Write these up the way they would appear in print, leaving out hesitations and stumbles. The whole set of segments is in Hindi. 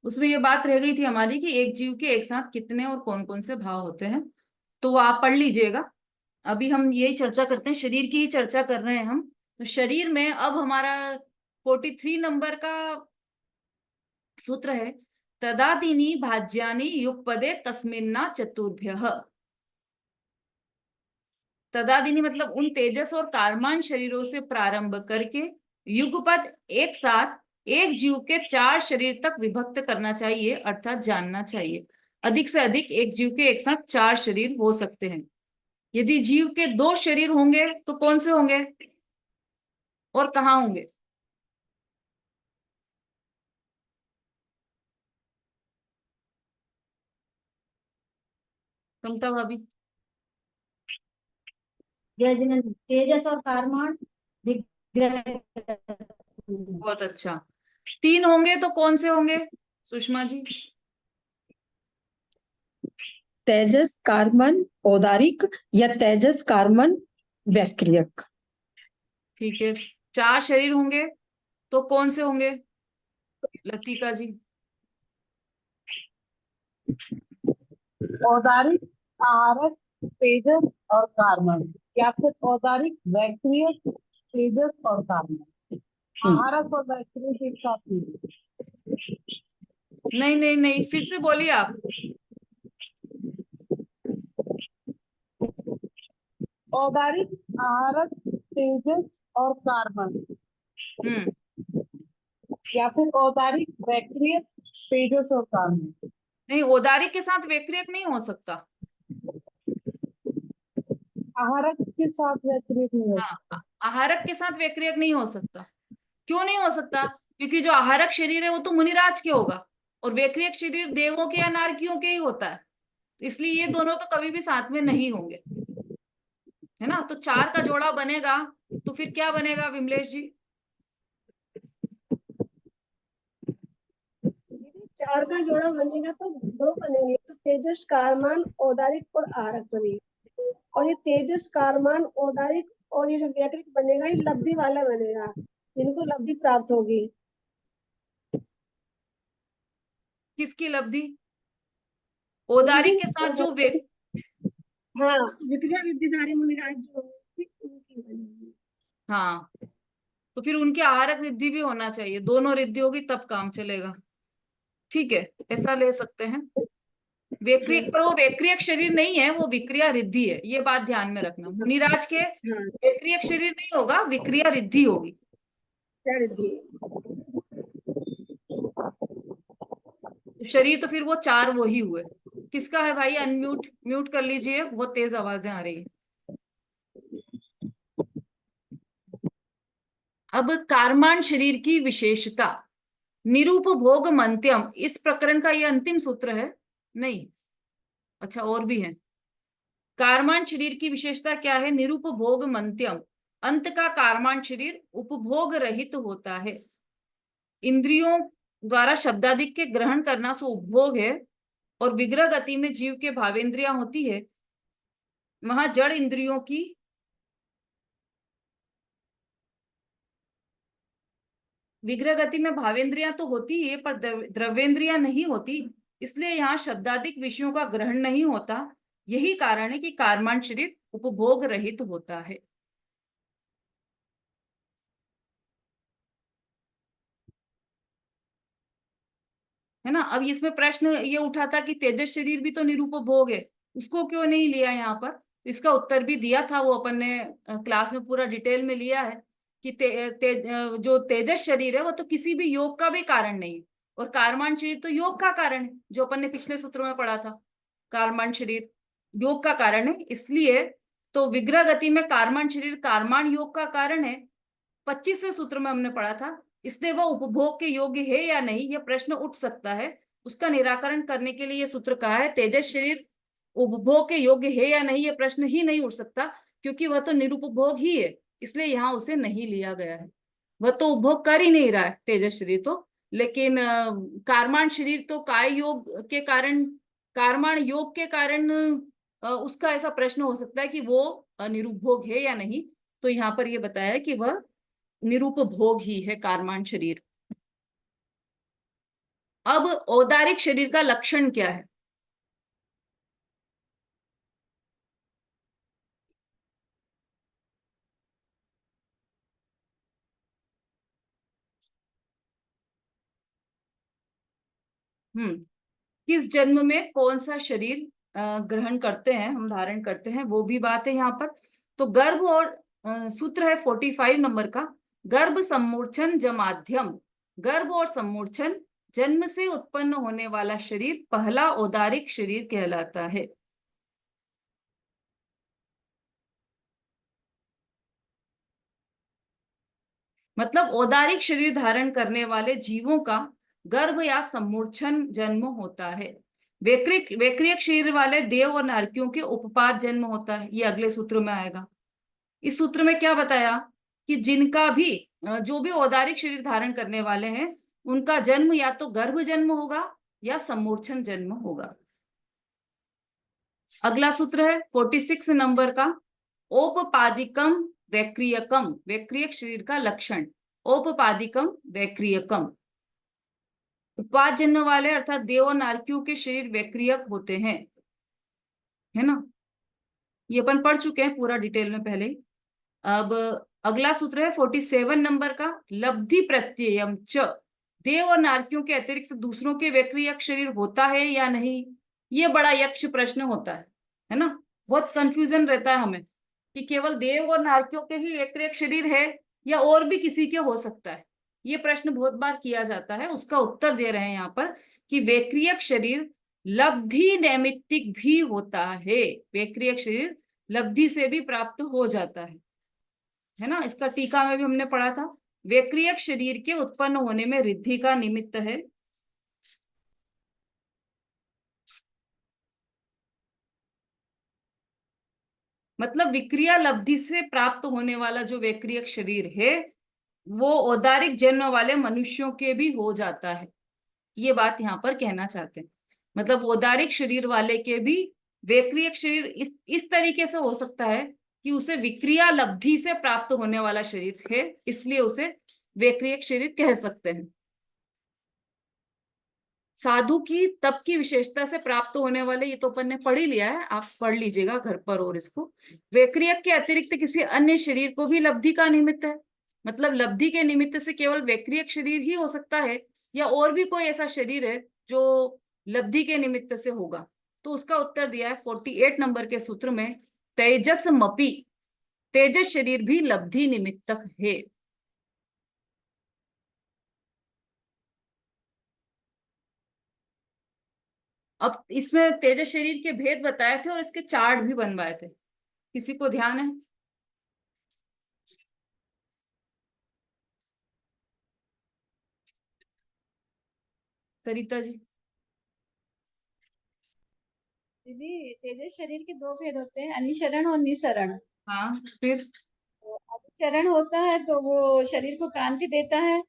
उसमें ये बात रह गई थी हमारी कि एक जीव के एक साथ कितने और कौन कौन से भाव होते हैं, तो वो आप पढ़ लीजिएगा। अभी हम यही चर्चा करते हैं, शरीर की ही चर्चा कर रहे हैं हम। तो शरीर में अब हमारा 43 नंबर का सूत्र है, तदादीनि भाज्यानि युगपदे तस्मिन्ना चतुर्भ्यः। तदादीनि मतलब उन तेजस और कारमान शरीरों से प्रारंभ करके युगपद एक साथ एक जीव के 4 शरीर तक विभक्त करना चाहिए, अर्थात जानना चाहिए। अधिक से अधिक एक जीव के एक साथ 4 शरीर हो सकते हैं। यदि जीव के 2 शरीर होंगे तो कौन से होंगे और कहाँ होंगे? समता भाभी। तेजस और कारमान विग्रह। बहुत अच्छा। 3 होंगे तो कौन से होंगे सुषमा जी? तेजस कार्बन औदारिक या तेजस कार्बन वैक्रियक। ठीक है। 4 शरीर होंगे तो कौन से होंगे लतिका जी? औदारिक, आहारक, तेजस और कार्बन, या फिर औदारिक, वैक्रियक, तेजस और कार्बन। आहारक और वैक्रियक एक साथ नहीं। नहीं नहीं नहीं, फिर से बोलिए आप। औदारिक, आहारक, तेजस और कार्बन, हम्म। या फिर औदारिक, वैक्रियक, तेजस और कार्बन। नहीं, औदारिक के साथ वैक्रियक नहीं हो सकता। आहारक के साथ वैक्रियक नहीं होता। हाँ, आहारक के साथ वैक्रियक नहीं हो सकता। क्यों नहीं हो सकता? क्योंकि जो आहारक शरीर है वो तो मुनिराज के होगा, और वैक्रियक शरीर देवों के या नारकियों के ही होता है। इसलिए ये दोनों तो कभी भी साथ में नहीं होंगे, है ना। तो 4 का जोड़ा बनेगा तो फिर क्या बनेगा विमलेश जी? दीदी 4 का जोड़ा बनेगा तो 2 बनेंगे, तो तेजस कारमान औदारिक और आहारक बनेगा। और ये तेजस कारमान औदारिक और ये जो वैक्रिक बनेगा ये लब्धि वाला बनेगा, जिनको लब्धि प्राप्त होगी। किसकी लब्धि? औदारिक के साथ जो हाँ, विक्रिया विद्याधारी मुनिराज जो होंगे उनकी बनेगी। हाँ, तो फिर उनकी आहारक रिद्धि भी होना चाहिए, दोनों रिद्धि होगी तब काम चलेगा। ठीक है, ऐसा ले सकते हैं। वैक्रियक, पर वो वैक्रियक शरीर नहीं है, वो विक्रिया रिद्धि है, ये बात ध्यान में रखना। मुनिराज के हाँ, वैक्रियक शरीर नहीं होगा, विक्रिया रिद्धि होगी। क्या रिद्धि? तो शरीर तो फिर वो 4 वो ही हुए। किसका है भाई? अनम्यूट म्यूट कर लीजिए, बहुत तेज आवाजें आ रही है। अब कारमान शरीर की विशेषता, निरूपभोग मंत्यम, इस प्रकरण का ये अंतिम सूत्र है। नहीं, अच्छा और भी है। कारमान शरीर की विशेषता क्या है? निरूपभोग मंत्यम, अंत का कारमान शरीर उपभोग रहित होता है। इंद्रियों द्वारा शब्दादिक के ग्रहण करना सो उपभोग है, और विग्रह गति में जीव के भावेंद्रियां होती है, वहां जड़ इंद्रियों की विग्रह गति में भावेंद्रियां तो होती ही है, पर द्रव्येंद्रियां नहीं होती। इसलिए यहाँ शब्दादिक विषयों का ग्रहण नहीं होता। यही कारण है कि कारमान शरीर उपभोग रहित होता है। है ना। अब इसमें प्रश्न ये उठा था कि तेजस शरीर भी तो निरूपभोग है, उसको क्यों नहीं लिया यहाँ पर? इसका उत्तर भी दिया था, वो अपन ने क्लास में पूरा डिटेल में लिया है कि जो तेजस शरीर है वो तो किसी भी योग का भी कारण नहीं है, और कारमान शरीर तो योग का कारण है, जो अपन ने पिछले सूत्र में पढ़ा था। कारमान शरीर योग का कारण है, इसलिए तो विग्रह गति में कारमान शरीर कारमान योग का कारण है। 25वें सूत्र में हमने पढ़ा था। इसलिए वह उपभोग के योग्य है या नहीं, यह प्रश्न उठ सकता है। उसका निराकरण करने के लिए यह सूत्र कहा है, तेजस शरीर उपभोग के योग्य है या नहीं, यह प्रश्न ही नहीं उठ सकता, क्योंकि वह तो निरुपभोग ही है। इसलिए यहाँ उसे नहीं लिया गया है। वह तो उपभोग कर ही नहीं रहा है तेजस शरीर तो। लेकिन कारमान शरीर तो काय योग के कारण, कारमान योग के कारण उसका ऐसा प्रश्न हो सकता है कि वो निरुपभोग है या नहीं। तो यहाँ पर यह बताया कि वह निरूपभोग ही है कारमान शरीर। अब औदारिक शरीर का लक्षण क्या है? हम्म किस जन्म में कौन सा शरीर ग्रहण करते हैं, हम धारण करते हैं, वो भी बात है यहाँ पर। तो गर्भ और सूत्र है 45 नंबर का, गर्भ सम्मूर्छन जमाध्यम। गर्भ और सम्मूर्छन, जन्म से उत्पन्न होने वाला शरीर पहला औदारिक शरीर कहलाता है। मतलब औदारिक शरीर धारण करने वाले जीवों का गर्भ या सम्मूर्छन जन्म होता है। वैक्रिक वैक्रियक शरीर वाले देव और नारकियों के उपपात जन्म होता है, ये अगले सूत्र में आएगा। इस सूत्र में क्या बताया कि जिनका भी जो भी औदारिक शरीर धारण करने वाले हैं, उनका जन्म या तो गर्भ जन्म होगा या सम्मूर्छन जन्म होगा। अगला सूत्र है 46 नंबर का, औपपादिकम वैक्रियकम। वैक्रियक शरीर का लक्षण, औपपादिकम वैक्रियकम। उपपाद जन्म वाले अर्थात देव और नारकियों के शरीर वैक्रियक होते हैं, है ना। ये अपन पढ़ चुके हैं पूरा डिटेल में पहले ही। अब अगला सूत्र है 47 नंबर का, लब्धि प्रत्ययम च। देव और नारकियों के अतिरिक्त दूसरों के वैक्रियक शरीर होता है या नहीं, ये बड़ा यक्ष प्रश्न होता है ना। बहुत कंफ्यूजन रहता है हमें कि केवल देव और नारकियों के ही वैक्रियक शरीर है या और भी किसी के हो सकता है। ये प्रश्न बहुत बार किया जाता है, उसका उत्तर दे रहे हैं यहाँ पर कि वैक्रियक शरीर लब्धि नैमित्तिक भी होता है। वैक्रियक शरीर लब्धि से भी प्राप्त हो जाता है ना। इसका टीका में भी हमने पढ़ा था, वैक्रियक शरीर के उत्पन्न होने में रिद्धि का निमित्त है। मतलब विक्रिया लब्धि से प्राप्त होने वाला जो वैक्रियक शरीर है, वो औदारिक जन्म वाले मनुष्यों के भी हो जाता है। ये बात यहाँ पर कहना चाहते हैं। मतलब औदारिक शरीर वाले के भी वैक्रियक शरीर इस तरीके से हो सकता है कि उसे विक्रिया लब्धि से प्राप्त होने वाला शरीर है, इसलिए उसे वैक्रियक शरीर कह सकते हैं। साधु की तप की विशेषता से प्राप्त होने वाले, ये तो अपन ने पढ़ ही लिया है, आप पढ़ लीजिएगा घर पर। और इसको वैक्रियक के अतिरिक्त किसी अन्य शरीर को भी लब्धि का निमित्त है। मतलब लब्धि के निमित्त से केवल वैक्रियक शरीर ही हो सकता है या और भी कोई ऐसा शरीर है जो लब्धि के निमित्त से होगा। तो उसका उत्तर दिया है 48 नंबर के सूत्र में, तेजस मपी। तेजस शरीर भी लब्धि निमित्तक है। अब इसमें तेजस शरीर के भेद बताए थे और इसके चार्ट भी बनवाए थे, किसी को ध्यान है? सरिता जी। दीदी, तेजस शरीर के दो भेद होते हैं, अनिशरण और निसरण। हाँ, फिर? तो अनिशरण होता है तो वो शरीर को कांति देता है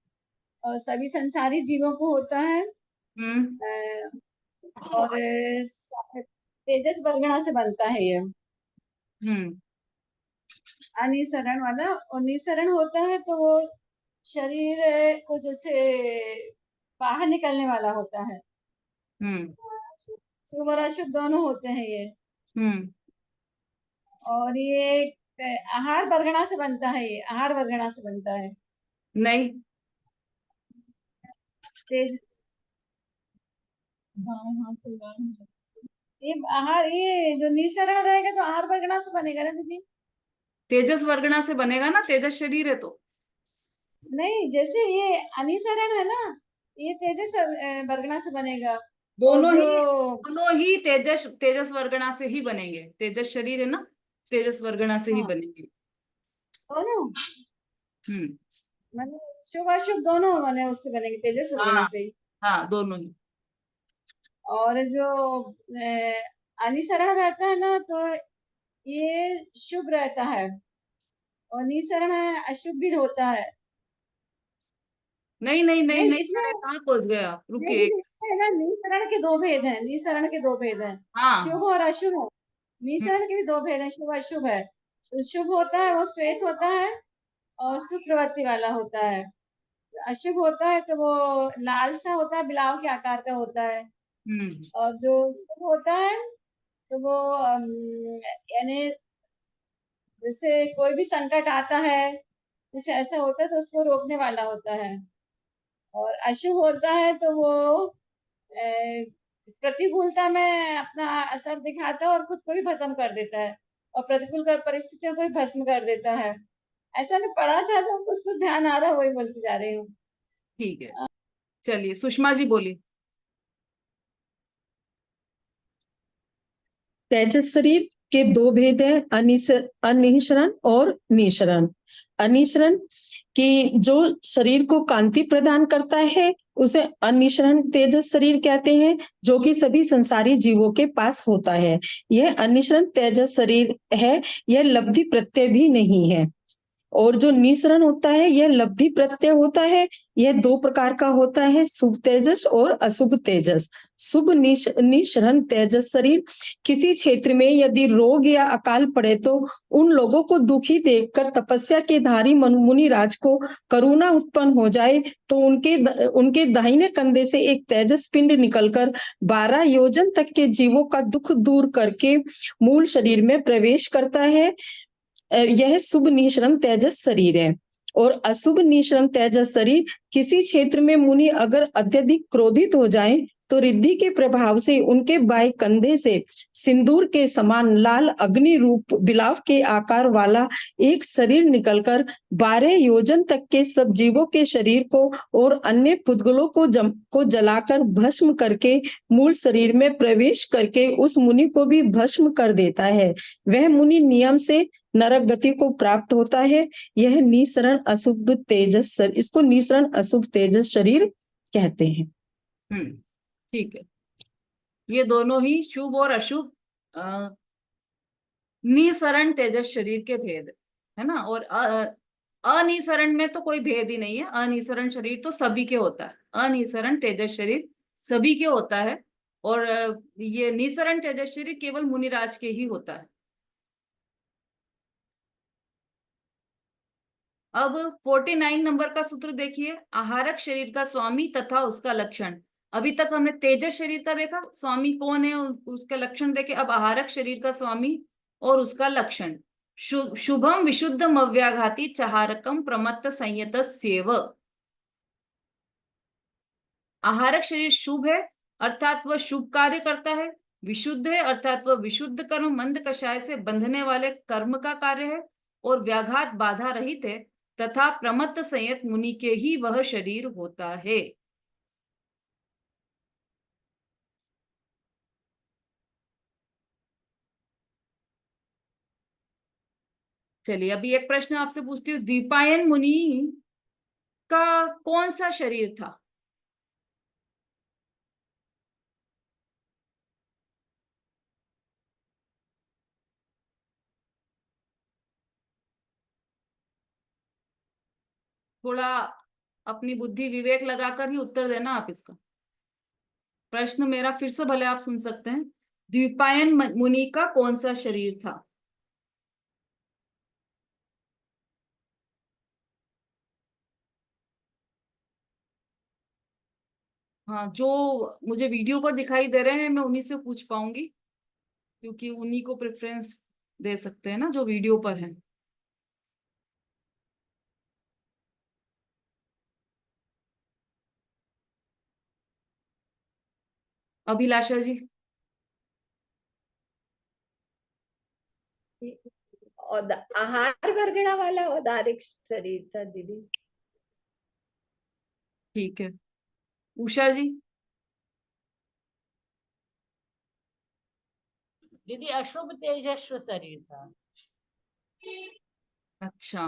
और सभी संसारी जीवों को होता है। हम्म और तेजस वर्गणा से बनता है ये। हम्म अनिसरण वाला, और निसरण होता है तो वो शरीर को जैसे बाहर निकलने वाला होता है। हम्म शुभ और अशुभ दोनों होते हैं ये। हम्म और ये आहार वर्गणा से बनता है, ये आहार वर्गणा से बनता है। नहीं। तेज हाँ हाँ तो ये आहार, ये जो निसरण रहेगा तो आहार वर्गणा से बनेगा ना दीदी। तेजस वर्गणा से बनेगा ना, तेजस शरीर है तो। नहीं, जैसे ये अनिसरण है ना, ये तेजस वर्गणा से बनेगा। और दोनों जो ही दोनों ही तेजस तेजस वर्गणा से ही बनेंगे। तेजस शरीर है ना, तेजस वर्गणा से ही हाँ बनेंगे। दोनों, हम्म मतलब शुभ अशुभ दोनों माने उससे बनेंगे, तेजस वर्गणा हाँ से ही। हाँ, दोनों ही। और जो अनिसरण रहता है ना, तो ये शुभ रहता है, और निसरण अशुभ भी होता है। नहीं नहीं नहीं नहीं, नहीं, इसमें अरे कहाँ पहुंच गए आप, नहीं रुकिए। दीदी, इसमें है ना, निसरण के दो भेद हैं, निसरण के दो भेद हैं, शुभ हाँ। और अशुभ है। हम्म निसरण के भी दो भेद हैं, शुभ अशुभ है। तो शुभ होता है वो श्वेत होता है और शुभ प्रवृत्ति वाला होता है। अशुभ होता है तो वो लाल सा होता है, बिलाव के आकार का होता है। और जो शुभ होता है तो वो यानी जैसे कोई भी संकट आता है, कुछ ऐसा होता है तो उसको रोकने वाला होता है। और अशुभ होता है तो वो प्रतिकूलता में अपना असर दिखाता है और खुद को भी भस्म कर देता है, और प्रतिकूल परिस्थितियों को भी भस्म कर देता है। ऐसा मैं पढ़ा था तो कुछ कुछ ध्यान आ रहा है, वही बोलती जा रही हूँ। ठीक है, चलिए सुषमा जी बोलिए। तेजस शरीर के दो भेद हैं, अनिसरण और निसरण। अनिसरण कि जो शरीर को कांति प्रदान करता है उसे अनिसरण तेजस शरीर कहते हैं, जो कि सभी संसारी जीवों के पास होता है। यह अनिसरण तेजस शरीर है, यह लब्धि प्रत्यय भी नहीं है। और जो निसरण होता है यह लब्धि प्रत्यय होता है। यह दो प्रकार का होता है, शुभ तेजस और अशुभ तेजस। शुभ निसरण तेजस शरीर किसी क्षेत्र में यदि रोग या अकाल पड़े तो उन लोगों को दुखी देखकर तपस्या के धारी मुनि राज को करुणा उत्पन्न हो जाए तो उनके दाहिने कंधे से एक तेजस पिंड निकलकर 12 योजन तक के जीवों का दुख दूर करके मूल शरीर में प्रवेश करता है। यह शुभ निसरण तेजस शरीर है। और अशुभ निसरण तेजस शरीर किसी क्षेत्र में मुनि अगर अत्यधिक क्रोधित हो जाएं तो रिद्धि के प्रभाव से उनके बाएं कंधे से सिंदूर के समान लाल अग्नि रूप बिलाव के आकार वाला एक शरीर निकलकर 12 योजन तक के सब जीवों के शरीर को और अन्य पुद्गलों को जलाकर भस्म करके मूल शरीर में प्रवेश करके उस मुनि को भी भस्म कर देता है। वह मुनि नियम से नरक गति को प्राप्त होता है। यह निसरण अशुभ तेजस इसको निसरण अशुभ तेजस शरीर कहते हैं। ठीक है, ये दोनों ही शुभ और अशुभ निसरण तेजस शरीर के भेद है ना। और अनिसरण में तो कोई भेद ही नहीं है, अनिसरण शरीर तो सभी के होता है, अनिसरण तेजस शरीर सभी के होता है। और ये निसरण तेजस शरीर केवल मुनिराज के ही होता है। अब 49 नंबर का सूत्र देखिए, आहारक शरीर का स्वामी तथा उसका लक्षण। अभी तक हमने तेजस शरीर का देखा, स्वामी कौन है, उसका लक्षण देखे। अब आहारक शरीर का स्वामी और उसका लक्षण। शुभम विशुद्धम अव्याघाती चाहारकम प्रमत्त संयत सेव। आहारक शरीर शुभ है अर्थात वह शुभ कार्य करता है, विशुद्ध है अर्थात वह विशुद्ध कर्म मंद कषाय से बंधने वाले कर्म का कार्य है, और व्याघात बाधा रहित है तथा प्रमत्त संयत मुनि के ही वह शरीर होता है। चलिए अभी एक प्रश्न आपसे पूछती हूँ, द्विपायन मुनि का कौन सा शरीर था? थोड़ा अपनी बुद्धि विवेक लगाकर ही उत्तर देना आप इसका। प्रश्न मेरा फिर से भले आप सुन सकते हैं, द्विपायन मुनि का कौन सा शरीर था? हाँ, जो मुझे वीडियो पर दिखाई दे रहे हैं मैं उन्हीं से पूछ पाऊंगी, क्योंकि उन्हीं को प्रेफरेंस दे सकते हैं ना जो वीडियो पर है। अभिलाषा जी। और आहार वर्गणा वाला औदारिक शरीर था दीदी। ठीक है, उषा जी। दीदी अशुभ तेजस्व शरीर था। अच्छा,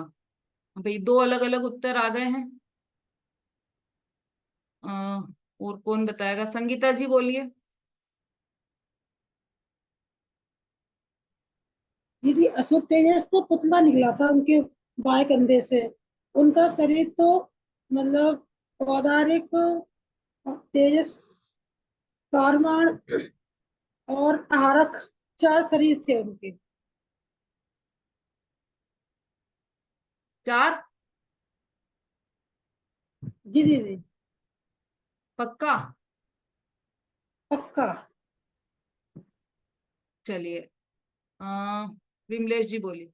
भाई दो अलग अलग उत्तर आ गए हैं। और कौन बताएगा? संगीता जी बोलिए। दीदी अशुभ तेजस तो पुतला निकला था उनके बाएं कंधे से। उनका शरीर तो मतलब औदारिक, तेजस, कारमान और आहारक 4 शरीर थे उनके। 4। जी दीदी, पक्का? पक्का। चलिए, विमलेश जी बोलिए।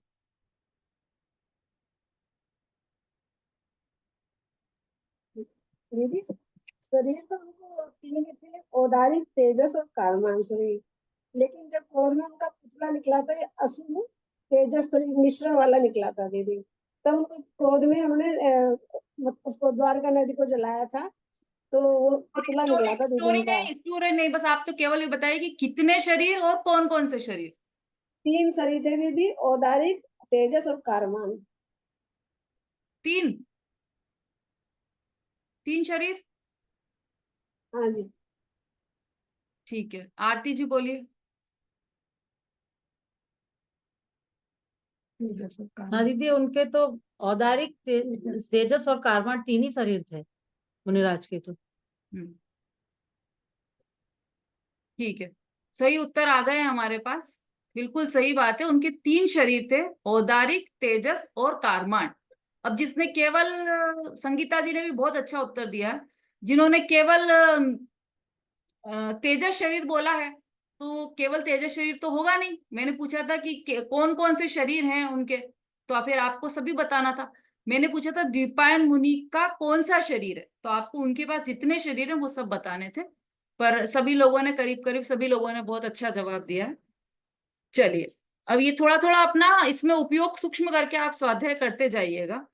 दीदी, शरीर तो उनको तीन ही थे, औदारिक, तेजस और कारमान शरीर। लेकिन जब क्रोध में उनका पुतला निकला था, ये अशुभ तेजस शरीर मिश्रण वाला निकला था दीदी। तब उनको क्रोध में उन्होंने उसको द्वारका नदी को जलाया था, तो वो पुतला निकला था दीदी उनका। स्टोरी नहीं, बस आप तो केवल ये बताइए कि कितने शरीर और कौन कौन से शरीर। तीन शरीर थे दीदी, औदारिक, तेजस और कारमान। तीन? तीन शरीर? हाँ जी। ठीक है, आरती जी बोलिए। हाँ दीदी, उनके तो औदारिक, तेजस और कारमान तीन ही शरीर थे मुनिराज के तो। ठीक है, सही उत्तर आ गए हमारे पास। बिल्कुल सही बात है, उनके तीन शरीर थे, औदारिक, तेजस और कारमान। अब जिसने केवल संगीता जी ने भी बहुत अच्छा उत्तर दिया, जिन्होंने केवल तेजस शरीर बोला है, तो केवल तेजस शरीर तो होगा नहीं। मैंने पूछा था कि कौन कौन से शरीर हैं उनके, तो फिर आपको सभी बताना था। मैंने पूछा था द्विपायन मुनि का कौन सा शरीर है, तो आपको उनके पास जितने शरीर हैं वो सब बताने थे। पर सभी लोगों ने, करीब करीब सभी लोगों ने बहुत अच्छा जवाब दिया है। चलिए, अब ये थोड़ा थोड़ा अपना इसमें उपयोग सूक्ष्म करके आप स्वाध्याय करते जाइएगा।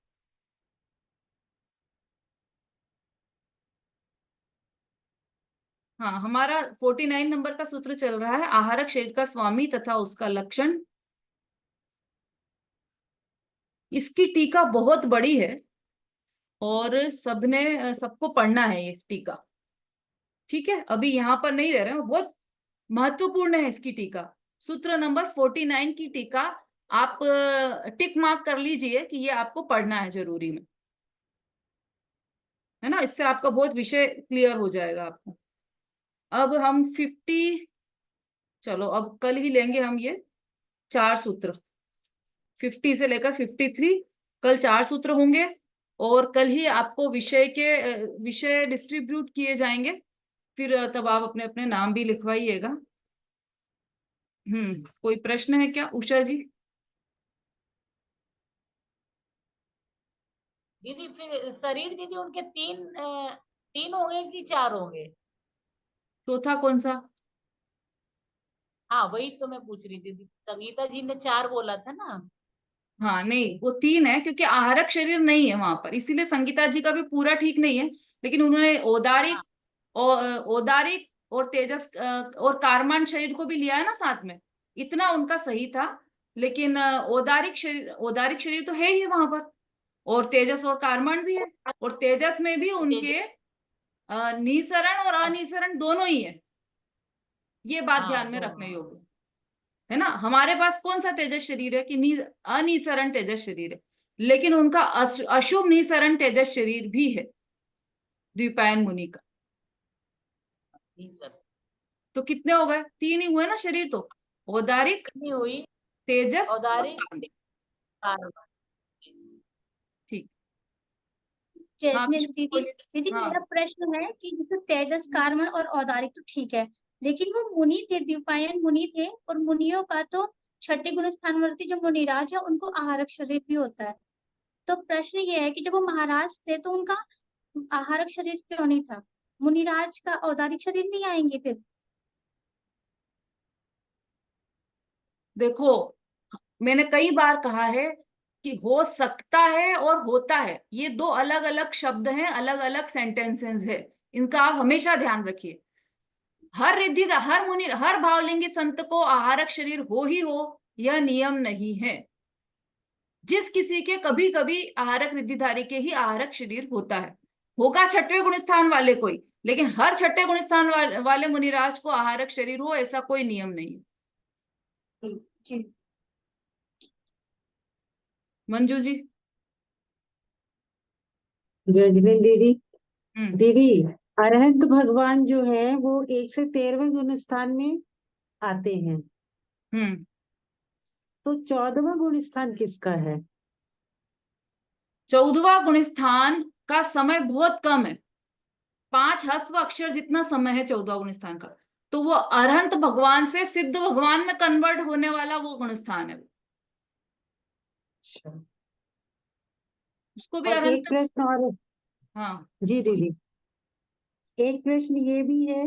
हाँ, हमारा 49 नंबर का सूत्र चल रहा है, आहारक शरीर का स्वामी तथा उसका लक्षण। इसकी टीका बहुत बड़ी है और सबको पढ़ना है ये टीका। ठीक है, अभी यहाँ पर नहीं दे रहे हैं, बहुत महत्वपूर्ण है इसकी टीका। सूत्र नंबर 49 की टीका आप टिक मार्क कर लीजिए कि ये आपको पढ़ना है जरूरी में, है ना। इससे आपका बहुत विषय क्लियर हो जाएगा आपको। अब हम 50, चलो अब कल ही लेंगे हम ये 4 सूत्र, 50 से लेकर 53, कल 4 सूत्र होंगे। और कल ही आपको विषय डिस्ट्रीब्यूट किए जाएंगे, फिर तब आप अपने अपने नाम भी लिखवाइएगा। कोई प्रश्न है क्या उषा जी? दीदी फिर शरीर दीदी उनके तीन होंगे कि चार होंगे? चौथा कौन सा? हाँ वही तो मैं पूछ रही थी, संगीता जी ने चार बोला था ना। हाँ नहीं, वो 3 है, क्योंकि आहारक शरीर नहीं है वहां पर, इसीलिए संगीता जी का भी पूरा ठीक नहीं है। लेकिन उन्होंने हाँ औदारिक और तेजस और कारमान शरीर को भी लिया है ना साथ में, इतना उनका सही था। लेकिन औदारिक शरीर तो है ही वहां पर, और तेजस और कारमान भी है। और तेजस में भी तेज उनके निसरण और अनिसरण दोनों ही है, ये बात हाँ ध्यान में दोनों। रखने योग्य है ना। हमारे पास कौन सा तेजस शरीर है कि अनिसरण तेजस शरीर है, लेकिन उनका अशुभ निसरण तेजस शरीर भी है, द्विपायन मुनि का। सर तो कितने हो गए? 3 ही हुए ना शरीर तो, औदारिक, कितनी हुई? तेजस और औदारिक, कारमान। कारवा। ठीक। हाँ जैसे विष्णु दीदी, बोलिए। दीदी हाँ मेरा प्रश्न है कि जैसे तेजस, कार्मण और औदारिक तो ठीक है, लेकिन वो मुनि थे, द्विपायन मुनि थे, और मुनियों का तो छठे गुण स्थानवर्ती जो मुनिराज है उनको आहारक शरीर भी होता है। तो प्रश्न ये है कि जब वो महाराज थे तो उनका आहारक शरीर क्यों नहीं था? मुनिराज का औदारिक शरीर नहीं आएंगे फिर? देखो, मैंने कई बार कहा है कि हो सकता है और होता है, ये दो अलग अलग शब्द हैं, अलग अलग सेंटेंसेस है। इनका आप हमेशा ध्यान रखिए। हर मुनि, हर भावलिंगी संत को आहारक शरीर हो ही हो, यह नियम नहीं है। जिस किसी के कभी कभी आहारक रिद्धिधारी के ही आहारक शरीर होता है, होगा छठे गुण स्थान वाले कोई, लेकिन हर छठे गुण स्थान वाले मुनिराज को आहारक शरीर हो ऐसा कोई नियम नहीं है। जी। मंजू जी। जजमेंट दीदी। हम्म दीदी, अरहंत भगवान जो है वो 1 से 13वें गुण स्थान में आते हैं, हम्म तो 14वां गुण स्थान किसका है? 14वां गुण स्थान का समय बहुत कम है, 5 ह्रस्व अक्षर जितना समय है 14 गुण स्थान का, तो वो अरहंत भगवान से सिद्ध भगवान में कन्वर्ट होने वाला वो गुण स्थान है, उसको भी और एक अरहंत। प्रश्न और, हाँ जी दीदी, एक प्रश्न ये भी है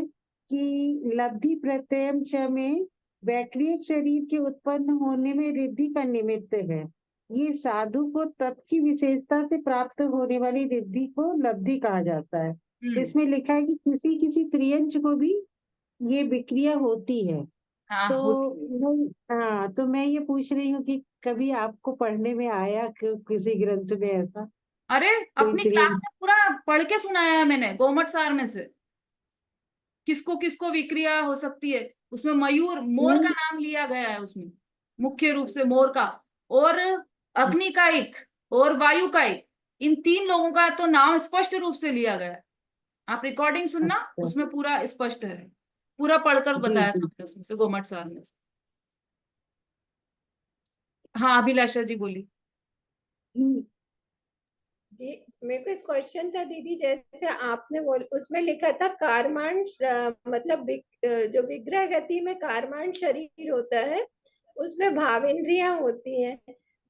कि लब्धि प्रत्यय च में वैक्रियक शरीर के उत्पन्न होने में रिद्धि का निमित्त है। ये साधु को तप की विशेषता से प्राप्त होने वाली रिद्धि को लब्धि कहा जाता है। इसमें लिखा है कि किसी किसी त्रियंच को भी ये विक्रिया होती है। हाँ तो मैं ये पूछ रही हूँ कि कभी आपको पढ़ने में आया किसी ग्रंथ में ऐसा अरे कोई अपनी क्लास त्रियंच? में पूरा पढ़ के सुनाया है मैंने गोमट सार में से, किसको किसको विक्रिया हो सकती है। उसमें मयूर, मोर का नाम लिया गया है उसमें, मुख्य रूप से मोर का, और अग्निकायिक और वायुकायिक, इन 3 लोगों का तो नाम स्पष्ट रूप से लिया गया है। आप रिकॉर्डिंग सुनना, अच्छा। उसमें पूरा स्पष्ट है, पूरा पढ़कर जी बताया था जी। हमने उसमें से, गोमट सार में से। हाँ अभिलाषा जी बोली। जी मेरे को एक क्वेश्चन था दीदी, जैसे आपने उसमें लिखा था कारमान, मतलब जो विग्रह गति में कारमान शरीर होता है उसमें भावेंद्रियां होती हैं।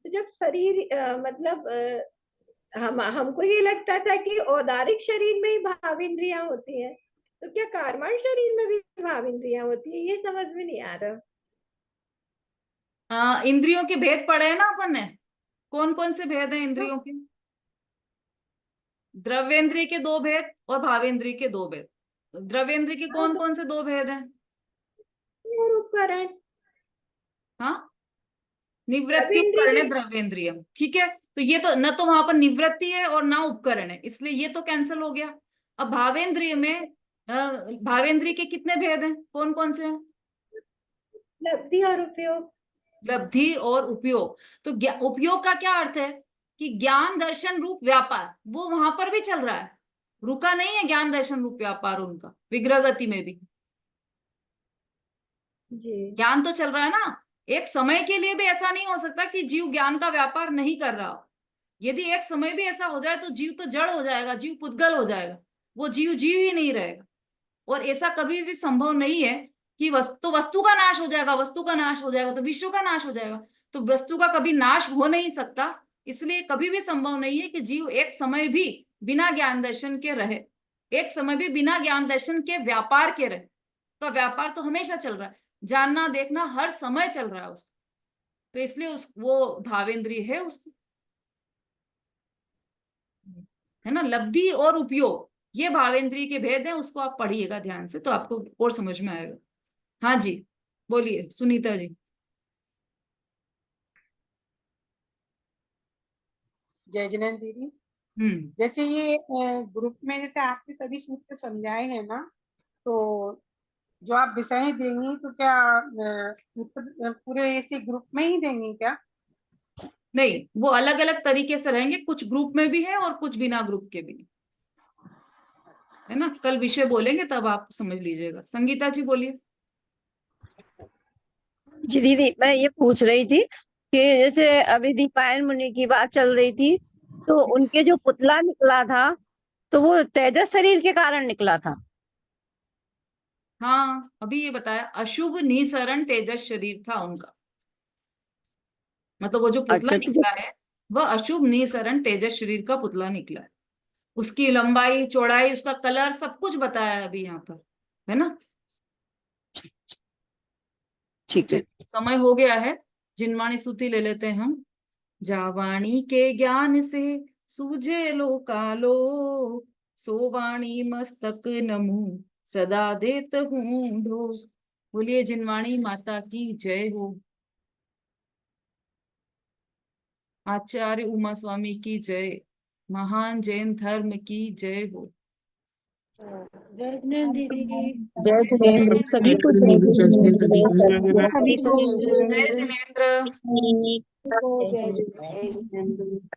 तो जब शरीर मतलब हमको ये लगता था कि औदारिक शरीर में ही भावेंद्रियां होती हैं, तो क्या कारमान शरीर में भी भावेंद्रियां होती है? ये समझ में नहीं आ रहा। इंद्रियों के भेद पढ़े हैं ना अपन ने, कौन कौन से भेद हैं इंद्रियों के? द्रव्येंद्रिय के 2 भेद और भावेंद्रिय के 2 भेद। द्रव्येंद्रिय के कौन कौन से 2 भेद हैं? और उपकरण। हाँ, निवृत्ति उपकरण द्रव्येंद्रियम, ठीक है। तो ये तो न तो वहां पर निवृत्ति है और ना उपकरण है, इसलिए ये तो कैंसिल हो गया। अब भावेंद्रिय में भावेंद्रिय के कितने भेद हैं, कौन कौन से हैं? लब्धि और उपयोग। लब्धि और उपयोग। तो उपयोग का क्या अर्थ है कि ज्ञान दर्शन रूप व्यापार वो वहां पर भी चल रहा है, रुका नहीं है ज्ञान दर्शन रूप व्यापार उनका, विग्रह गति में भी ज्ञान तो चल रहा है ना। एक समय के लिए भी ऐसा नहीं हो सकता कि जीव ज्ञान का व्यापार नहीं कर रहा हो। यदि एक समय भी ऐसा हो जाए तो जीव तो जड़ हो जाएगा, जीव पुद्गल हो जाएगा, वो जीव जीव ही नहीं रहेगा। और ऐसा कभी भी संभव नहीं है कि वस्तु का नाश हो जाएगा, वस्तु का नाश हो जाएगा तो विश्व का नाश हो जाएगा, तो वस्तु का कभी नाश हो नहीं सकता। इसलिए कभी भी संभव नहीं है कि जीव एक समय भी बिना ज्ञान दर्शन के रहे, एक समय भी बिना ज्ञान दर्शन के व्यापार के रहे। तो व्यापार तो हमेशा चल रहा है, जानना देखना हर समय चल रहा है उसको, तो इसलिए वो भावेंद्रिय है उसको, है ना। लब्धि और उपयोग ये भावेंद्रिय के भेद हैं, उसको आप पढ़िएगा ध्यान से तो आपको और समझ में आएगा। हाँ जी बोलिए सुनीता जी। जय जिनेन्द्र दीदी। जैसे ये ग्रुप में जैसे आपके सभी सूत्र समझाए हैं ना, तो जो आप विषय देंगी तो क्या सूत्र पूरे ऐसे ग्रुप में ही देंगी क्या? नहीं, वो अलग अलग तरीके से रहेंगे, कुछ ग्रुप में भी है और कुछ बिना ग्रुप के भी है ना। कल विषय बोलेंगे तब आप समझ लीजिएगा। संगीता जी बोलिए। जी दीदी, मैं ये पूछ रही थी कि जैसे अभी दीपायन मुनि की बात चल रही थी, तो उनके जो पुतला निकला था तो वो तेजस शरीर के कारण निकला था। हाँ अभी ये बताया, अशुभ निसरण तेजस शरीर था उनका, मतलब वो जो पुतला अच्छा निकला है वह अशुभ निसरण तेजस शरीर का पुतला निकला है। उसकी लंबाई चौड़ाई उसका कलर सब कुछ बताया है अभी यहाँ पर, है ना। ठीक है, समय हो गया है, जिनवाणी स्तुति ले लेते हैं हम। जावाणी के ज्ञान से सूझे लो कालो, सोवाणी मस्तक नमु सदा देत हूँ ढो। बोलिए जिनवाणी माता की जय हो। आचार्य उमा स्वामी की जय। महान जैन धर्म की जय हो। जय जिनेन्द्र दीदी। जय जिनेन्द्र, सभी को जय जिनेन्द्र। सभी को जय जिनेन्द्र। जय जिनेन्द्र।